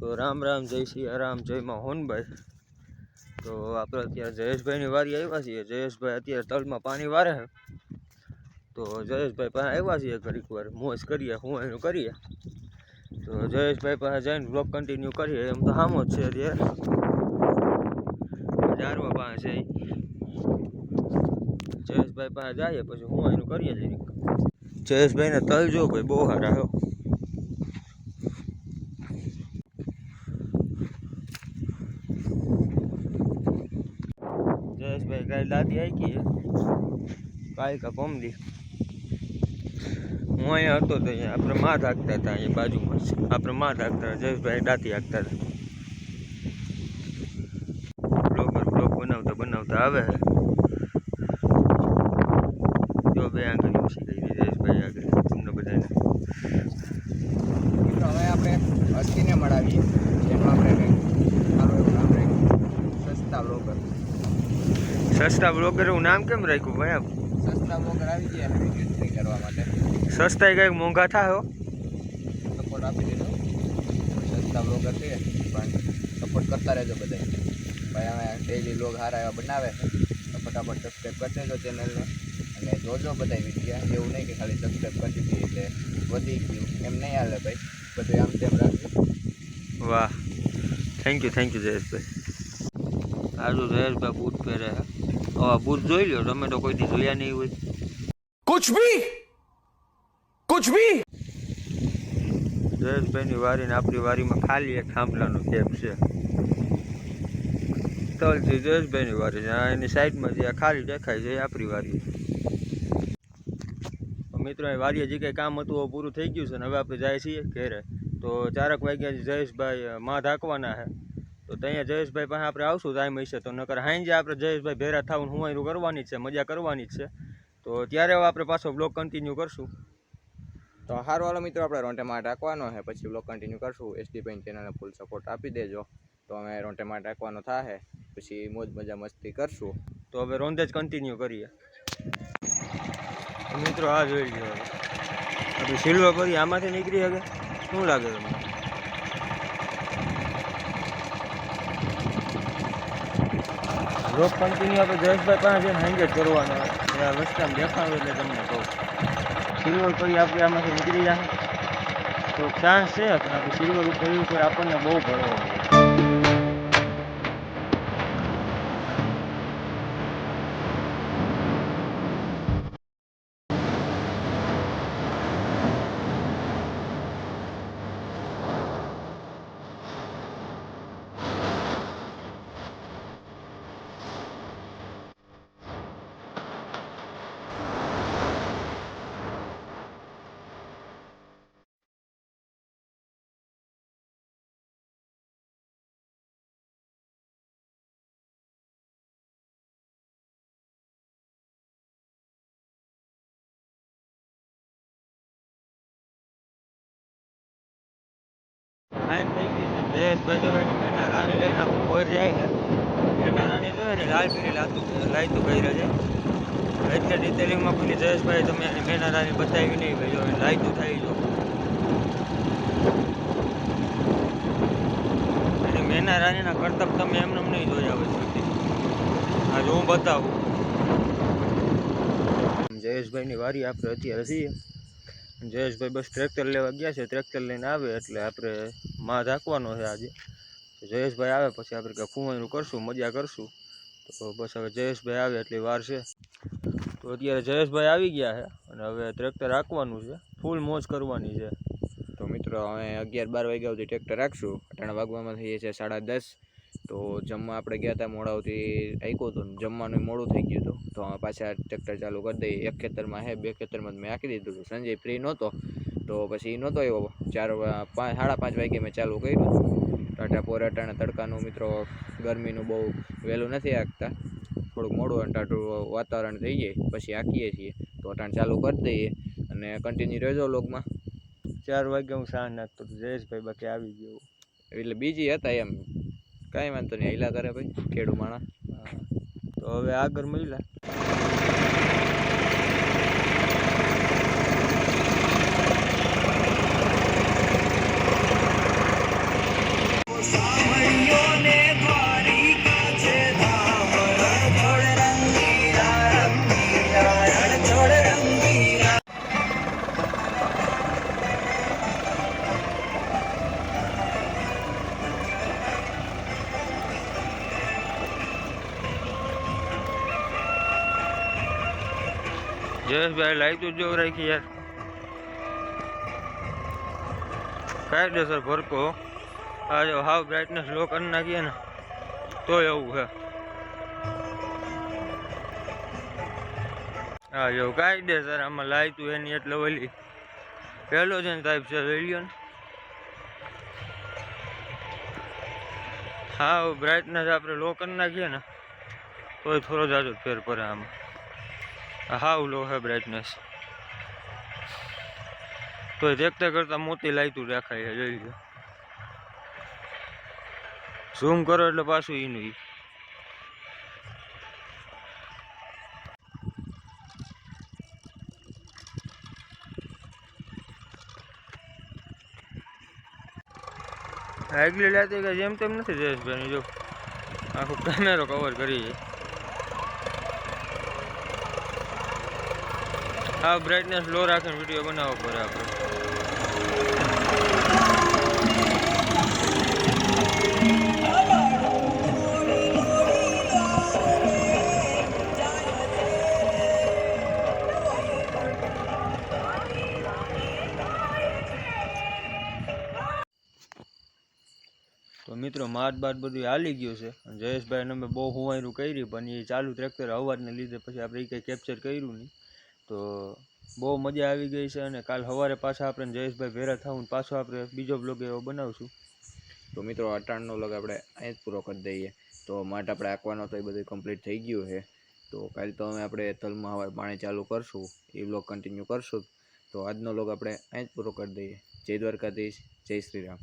તો રામ રામ, જય સિયારામ, જય મોહનભાઈ. તો આપણે અત્યારે જયેશભાઈની વારી આવ્યા છીએ. જયેશભાઈ અત્યારે તળમાં પાણી વારે છે. તો જયેશભાઈ પાસે આવ્યા છીએ, ઘડીક વાર મોજ કરીએ, હું એનું કરીએ. તો જયેશભાઈ પાસે જઈને બ્લોગ કન્ટિન્યુ કરીએ. એમ તો સામો જ છે અત્યારે જારવા પાસે છે. જયેશભાઈ પાસે જઈએ પછી હું એનું કરીએ જઈએ. જયેશભાઈને તલ જો ભાઈ બહુ સારા હો. જયેશભાઈ કાંઈ દાદી આવી ગઈ કાંઈ કા પમદી. હું અહીંયા હતો તો અહીંયા આપણે માં હાંકતા હતા. અહીંયા બાજુમાં જ આપણે માં હાંકતા, જયેશભાઈ દાંતી હાંકતા હતા. બ્લોગ બનાવતા આવે જો બે આગળ ઉછી ગઈ જયેશભાઈ આગળ તમને બધાને. મિત્રો હવે આપણે અસ્થિને મળાવીએ, જેનું આપણે કંઈક સારું એવું નામ રાખ્યું, સસ્તા બ્લોગર. સસ્તા બ્લોગર એવું નામ કેમ રાખ્યું ભાઈ? આમ સસ્તા બ્લોગર આવી ગયા વિડીયો ટ્રાય કરવા માટે. સસ્તા કંઈક મોંઘા થાય હો. સપોર્ટ આપી દેજો. સસ્તા બ્લોગર છે પણ સપોર્ટ કરતા રહેજો બધા. ભાઈ અમે ડેઈલી બ્લોગ સારા એવા બનાવે છે, તો ફટાફટ સબસ્ક્રાઈબ કરી દેજો ચેનલને અને જોજો બધા વિડીયો. એવું નહીં કે ખાલી સબસ્ક્રાઈબ કરી દીધી એટલે વધી ગયું, એમ નહીં હાલે ભાઈ. બધું આમ તેમ રાખજો. વાહ, થેન્ક યુ જયેશભાઈ. આજુ જયેશભાઈ બૂટ પહેરે છે. હવે બૂટ જોઈ લો, તમે તો કોઈથી જોયા નહીં હોય. कुछ भी જયેશભાઈની વારી ને આપણી વારીમાં ખાલી એક થાંભલાનો ગેપ છે. તલ છે જયેશભાઈની વારી, એની સાઈડમાં જે ખાલી દેખાય છે એ આપણી વારી. મિત્રો એ વારીએ જે કંઈ કામ હતું એ પૂરું થઈ ગયું છે ને હવે આપણે જાય છીએ ઘેરે. તો 4 વાગ્યા જયેશભાઈ માં ધાકવાના છે. તો ત્યાં જયેશભાઈ પાસે આપણે આવશું ટાઈમ હશે તો, નકર હાંજે આપણે જયેશભાઈ ભેરા થવું હું એનું કરવાની જ છે, મજા કરવાની જ છે. તો ત્યારે હવે આપણે પાછો બ્લોગ કન્ટિન્યુ કરશું. તો સારું હાલો મિત્રો, આપણે રોંટેમાં ટાંકવાનો છે, પછી બ્લોગ કન્ટિન્યુ કરશું. એસડીભાઈ ચેનલને ફૂલ સપોર્ટ આપી દેજો. તો અમે રોંટેમાં ટાંકવાનો થાય પછી મોજ મજા મસ્તી કરશું. તો હવે રોંધે જ કન્ટિન્યુ કરીએ. મિત્રો આ જોઈ લો, આપણે સિલ્વર કરી આમાંથી નીકળી શકે શું લાગે તમને? બ્લોગ કન્ટિન્યુ આપણે જયેશભાઈ પાસે જઈને હાંગે જ કરવાનો. આ રસ્તામાં દેખાડું એટલે તમને કહું સિલ્વર કરી આપણે આમાંથી નીકળી જાય તો ચાન્સ છે, પણ આપણે સિલ્વર ઉપર આપણને બહુ ભરવો હોય. લાલ પીળી લાઈતું કરી છે એટલે ડિટેલિંગમાં પેલી જયેશભાઈ તમે એની મેના રાની બતાવી નહીં ભાઈ. જો લાઈતું થઈ જો એની મેના રાનીના કરતબ તમે એમને નહીં જોયા હોય સુધી. આજે હું બતાવું. જયેશભાઈની વારી આપણે અત્યારે છીએ. જયેશભાઈ બસ ટ્રેક્ટર લેવા ગયા છે, ટ્રેક્ટર લઈને આવે એટલે આપણે માં ધાકવાનો છે આજે. તો જયેશભાઈ આવે પછી આપણે કંઈ ફૂવાનું કરશું, મજા કરશું. તો બસ હવે જયેશભાઈ આવે એટલી વાર છે. તો અત્યારે જયેશભાઈ આવી ગયા છે અને હવે ટ્રેક્ટર રાખવાનું છે, ફૂલ મોજ કરવાની છે. તો મિત્રો અમે 11-12 વાગ્યા સુધી ટ્રેક્ટર રાખશું. અટાણા વાગવામાં થઈએ છે 10:30. તો જમવા આપણે ગયા હતા મોડાઓથી આપ્યું હતું, જમવાનું મોડું થઈ ગયું હતું. તો અમે પાછા ટ્રેક્ટર ચાલુ કરી દઈએ. એક ખેતરમાં છે, 2 ખેતરમાં મેં આંકી દીધું હતું. સંજય ફ્રી નહોતો તો પછી નહોતો આવ્યો. 5:30 વાગે મેં ચાલુ કર્યું હતું. ટાટા પોર અટાણા તડકાનું મિત્રો ગરમીનું બહુ વહેલું નથી આંકતા, થોડુંક મોડું ટાટું વાતાવરણ થઈ જાય પછી આંકીએ છીએ. તો અટાણ ચાલુ કરી દઈએ અને કન્ટિન્યુ રહેજો લોગમાં. 4 વાગે હું સાંજ નાખતો હતો, જયેશભાઈ બાકી આવી ગયો એટલે બીજી હતા એમ, કાંઈ વાંધો નહીં, હિલા કરે ભાઈ ખેડૂ માણા. તો હવે આગળ મળ્યા. જયેશભાઈ લાઈતું જ જેવું રાખી યાર, કાયદેસર ભરકો. આ જો હાવ બ્રાઇટનેસ લો કરી નાખીએ ને તો એવું છે. હા જો કાયદેસર આમાં લાઈતું એની એટલે ઓલી હેલોજન ટાઈપ છે, જોઈ લ્યો ને. હાવ બ્રાઇટનેસ આપણે લો કરી નાખીએ ને તોય થોડો જાજો ફેર પડે આમાં. હાવ લો છે બ્રાઇટનેસ, તોય દેખતા કરતા મોટી લાઈતું દેખાય છે, જોઈ લો. ઝૂમ કરો એટલે પાછું એનું ઈ. આગલી લાતી કે જેમ તેમ નથી જયેશભાઈ, જો આખો કેમેરો કવર કરી છે. આ બ્રાઇટનેસ લો રાખીને વિડીયો બનાવવો પડે આપણે. તો મિત્રો માર બાદ બધું હાલી ગયું છે. જયેશભાઈને અમે બહુ હુવાયરું કરી, પણ એ ચાલુ ટ્રેક્ટર અવાજને લીધે પછી આપણે એ કંઈ કેપ્ચર કર્યું નહીં. તો બહુ મજા આવી ગઈ છે, અને કાલ સવારે પાછા આપણે જયેશભાઈ ભેરા થવું, પાછો આપણે બીજો બ્લોગ એવો બનાવશું. તો મિત્રો અટાણનો વ્લોગ આપણે અહીં જ પૂરો કરી દઈએ. તો માટે આપણે આંકવાનો તો એ બધું કમ્પ્લીટ થઈ ગયું છે. તો કાલે તો આપણે તલમાં હવે પાણી ચાલુ કરશું, એ વ્લોગ કન્ટિન્યુ કરશું. તો આજનો વ્લોગ આપણે અહીં જ પૂરો કરી દઈએ. જય દ્વારકાધીશ, જય શ્રી રામ.